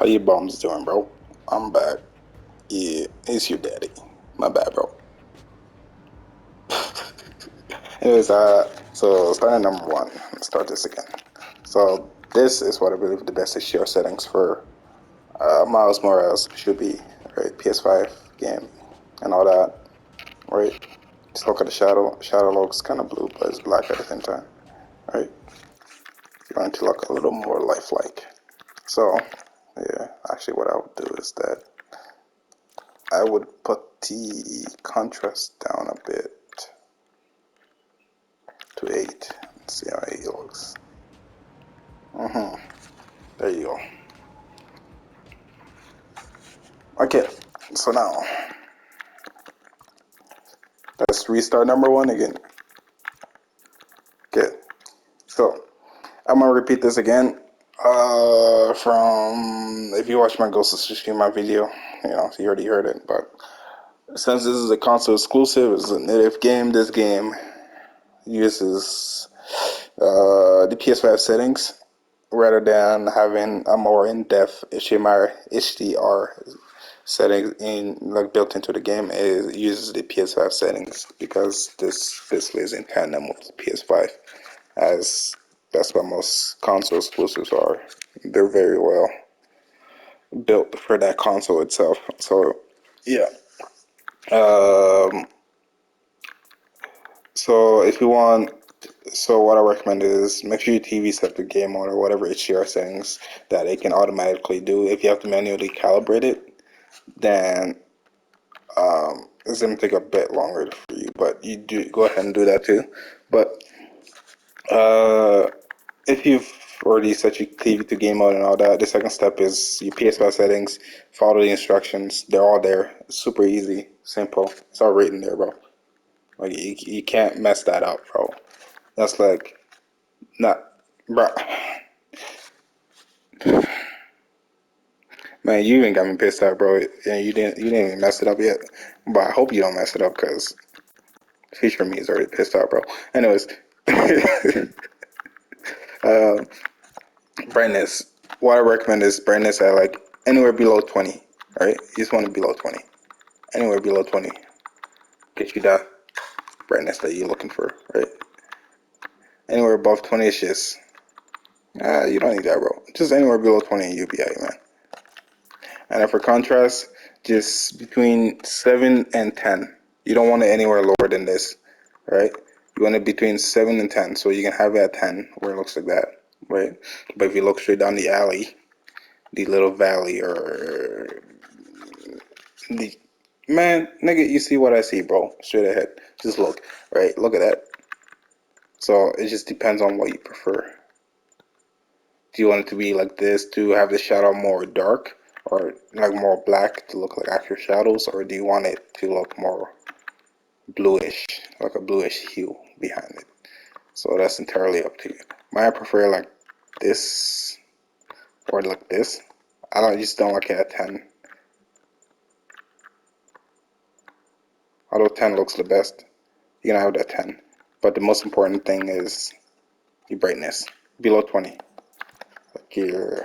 How you bums doing, bro? I'm back. Yeah, it's your daddy. My bad, bro. Anyways, so starting number one. Let's start this again. So this is what I believe the best HDR settings for Miles Morales should be, right? PS5 game and all that, right? Just look at the shadow. Shadow looks kind of blue, but it's black at the same time, right? You want it to look a little more lifelike. So, yeah, actually, what I would do is that I would put the contrast down a bit to 8. Let's see how 8 looks. There you go. Okay, so now let's restart number one again. Okay, so I'm gonna repeat this again. From if you watch my Ghost of Tsushima video, you already heard it. But since this is a console exclusive, it's a native game. This game uses the PS5 settings rather than having a more in-depth HDR settings in like built into the game. It uses the PS5 settings because this basically is in tandem with the PS5, as that's what most console exclusives are. They're very well built for that console itself. So yeah. Um, so if you want, so what I recommend is make sure your TV set to game mode or whatever HDR settings that it can automatically do. If you have to manually calibrate it, then it's gonna take a bit longer for you. But you do go ahead and do that too. But uh, if you've already set your TV to game mode and all that, the second step is your PS5 settings. Follow the instructions. They're all there. It's super easy, simple. It's all written there, bro. Like you can't mess that up, bro. That's like not, bro. Man, you even got me pissed off, bro. And you didn't even mess it up yet. But I hope you don't mess it up because future me is already pissed off, bro. Anyways, uh, brightness. What I recommend is brightness at like anywhere below 20. Right? You just want it below 20. Anywhere below 20. Get you that brightness that you're looking for, right? Anywhere above 20 is just, you don't need that, bro. Just anywhere below 20 and you'll be out, man. And then for contrast, just between 7 and 10. You don't want it anywhere lower than this, right? You want it between 7 and 10, so you can have it at 10 where it looks like that, right? But if you look straight down the alley, the little valley, or the man, nigga, you see what I see, bro? Straight ahead. Just look, right? Look at that. So it just depends on what you prefer. Do you want it to be like this to have the shadow more dark or like more black to look like actual shadows, or do you want it to look more bluish, like a bluish hue behind it? So that's entirely up to you. I prefer like this or like this. Just don't like it at 10. Although 10 looks the best, you can have it at 10. But the most important thing is the brightness below 20. Like your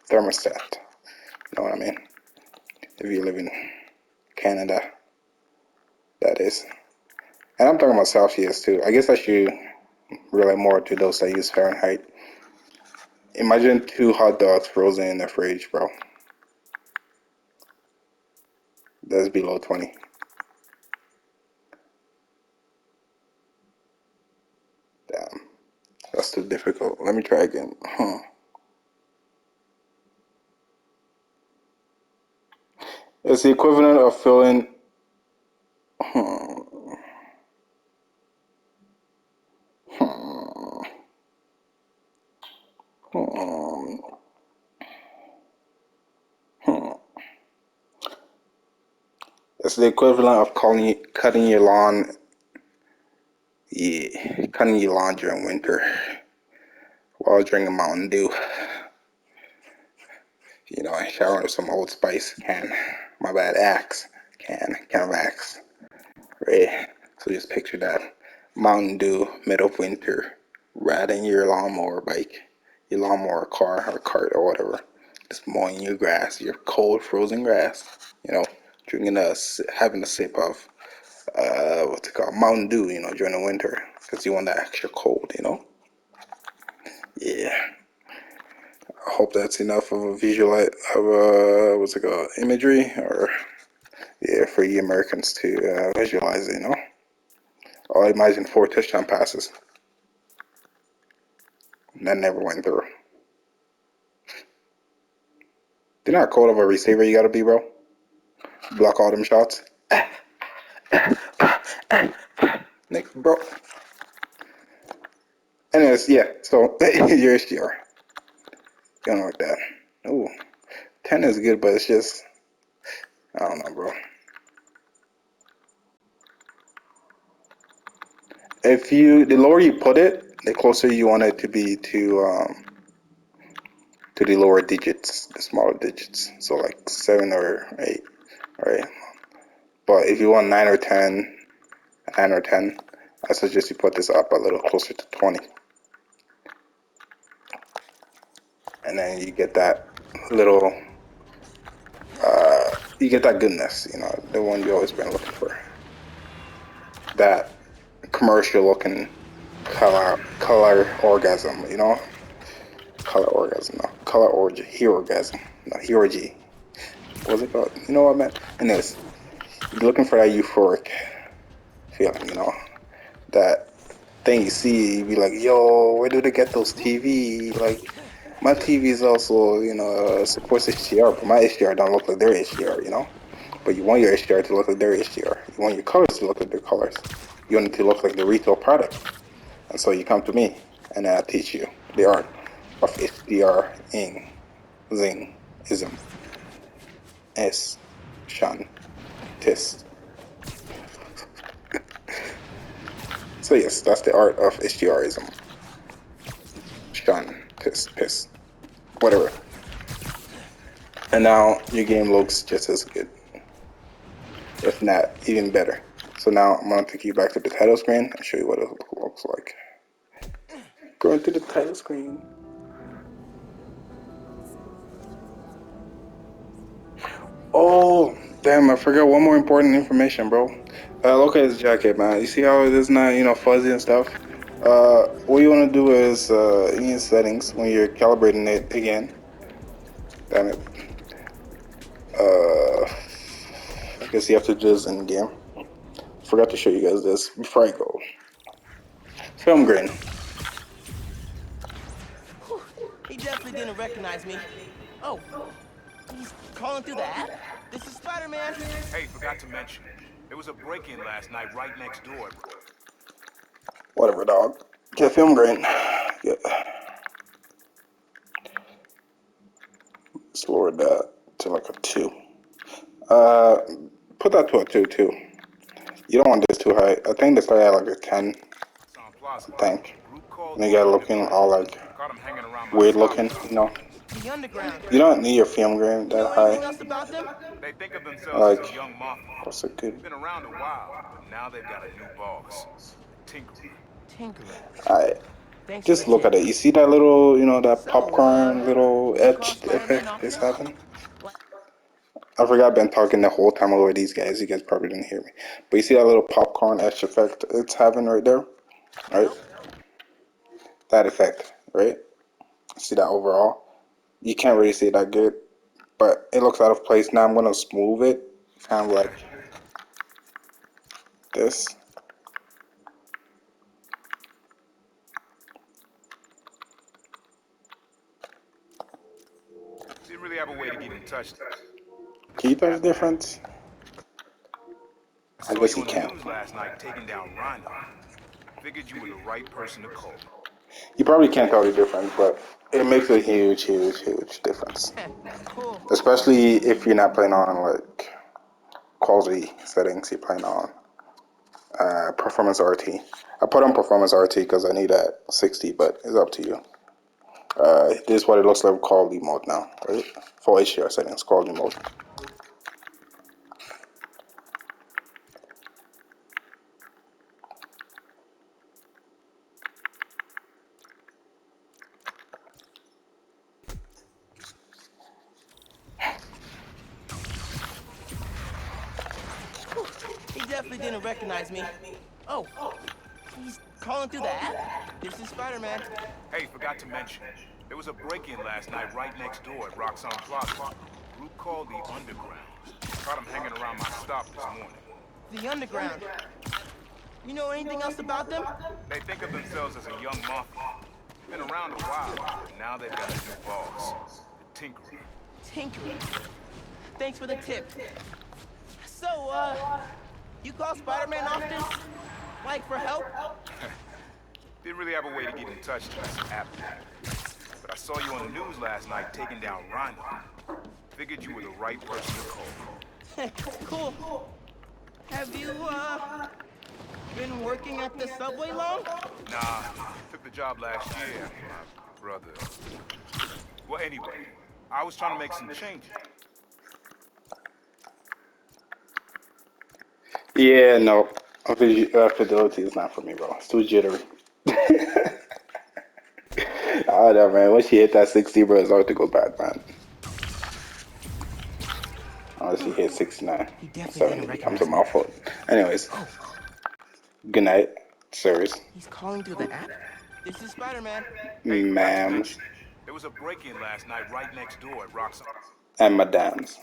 thermostat. You know what I mean? If you live in Canada, that is. And I'm talking about Celsius too. I guess I should relate more to those that use Fahrenheit. Imagine 2 hot dogs frozen in the fridge, bro. That's below 20. Damn, that's too difficult. Let me try again. It's the equivalent of filling. Hmm, hmm, hmm, hmm. It's the equivalent of cutting your lawn. Yeah, cutting your lawn during winter while drinking Mountain Dew. I shower with some Old Spice can. My bad, Axe can of Axe. Right. So just picture that Mountain Dew, mid of winter, riding your lawnmower bike. your lawnmower, car, or cart, or whatever. Just mowing your grass, your cold, frozen grass. Drinking having a sip of what's it called, Mountain Dew. During the winter, because you want that extra cold. Yeah. I hope that's enough of a visual of what's it called, imagery, or yeah, for you Americans to visualize it. I imagine 4 touchdown passes. And that never went through. Do you know how cold of a receiver you gotta be, bro? Block all them shots. Nick, bro. Anyways, yeah. So your HDR. You know like that. Ooh, 10 is good, but it's just I don't know, bro. The lower you put it, the closer you want it to be to the lower digits, the smaller digits. So like 7 or 8, right? But if you want 9 or 10, I suggest you put this up a little closer to 20, and then you get that little, you get that goodness, the one you always been looking for. That commercial looking color orgasm, color orgasm, no, color orgy, orgasm, no, orgy. What's it called? You know what I meant? And this, you're looking for that euphoric feeling, that thing you see, you be like, yo, where do they get those TV? Like, my TV is also, supports HDR, but my HDR don't look like their HDR. But you want your HDR to look like their HDR. You want your colors to look like their colors. You want it to look like the retail product. And so you come to me, and I teach you the art of HDR-ing, zing, ism, s, shan, tis. So yes, that's the art of HDR-ism. Shan, tis, piss, whatever. And now your game looks just as good, if not even better. So now I'm going to take you back to the title screen and show you what it looks like. Going to the title screen. Oh, damn, I forgot one more important information, bro. Look at his jacket, man. You see how it is not, fuzzy and stuff? What you want to do is, in your settings, when you're calibrating it again, damn it, I guess you have to do this in game. Forgot to show you guys this before I go. Film grain. Whew. He definitely didn't recognize me. Oh, he's calling through the app? This is Spider-Man. Hey, forgot to mention, there was a break-in last night right next door. Whatever, dog. Get film grain. Yeah. Let's lower that to like a 2. Put that to a 2 too. You don't want this too high. I think they start at like a 10. Plaza. I think. Group called And they got looking all like Caught him hanging around my weird shop. looking. The Underground. You don't need your film grain You that know anything high. else about them? They think of themselves as Like, the young mafia. what's a good? Been around a while, but now they've got a new boss, Tinkerer. Tinkerer. Alright. Thanks for the Just look tip. at it. You see that little, that So, popcorn little do you call etched Spider-Man effect it's often? having? I forgot I've been talking the whole time over these guys. You guys probably didn't hear me. But you see that little popcorn etch effect it's having right there? Right? Nope. That effect, right? See that overall? You can't really see that good, but it looks out of place. Now I'm gonna smooth it, kind of like this. Didn't really have a way to get in touch. Can you tell the difference? I I saw guess you you on the can. news last night taking down Rhino. Figured you were the right person to call. You probably can't tell the difference, but it makes a huge, huge, huge difference. Cool. Especially if you're not playing on like quality settings, you're playing on performance RT. I put on performance RT because I need that 60, but it's up to you. This is what it looks like with quality mode now, right? For HDR settings, quality mode. definitely didn't recognize me. Oh, he's calling through the app? This is Spider-Man. Hey, forgot to mention. There was a break-in last night right next door at Roxxon Plaza. Group called the Underground. Caught him hanging around my stop this morning. The Underground. You know anything else about them? They think of themselves as a young mafia. Been around a while, but now they've got a new boss. The Tinkerer. Tinkerer. Thanks for the tip. So, you call Spider-Man often? Like, for help? Didn't really have a way to get in touch to this app. But I saw you on the news last night taking down Rhino. Figured you were the right person to call. Cool. Have you, been working at the subway long? Nah, took the job last year after my brother. Well, anyway, I was trying to make some changes. Yeah, no. Fidelity is not for me, bro. It's too jittery. Oh, no, man. Once you hit that 60, bro, it's hard to go back, man. Unless you hit 69. He definitely 70 didn't becomes a recognize me. mouthful. Anyways, Oh, good night, sirs, he's calling through the app? This is Spider-Man. Hey, forgot to ma'ams, mention. There was a break-in last night right next door at Roxxon. and madams.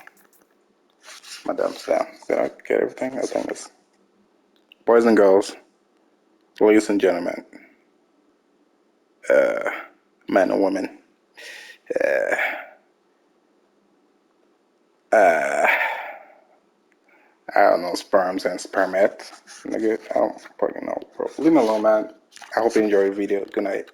Madams, yeah. Did I get everything? I think it's boys and girls, ladies and gentlemen, men and women. I don't know, sperms and spermette. Nigga, I don't fucking know, bro. Leave me alone, man. I hope you enjoyed the video. Good night.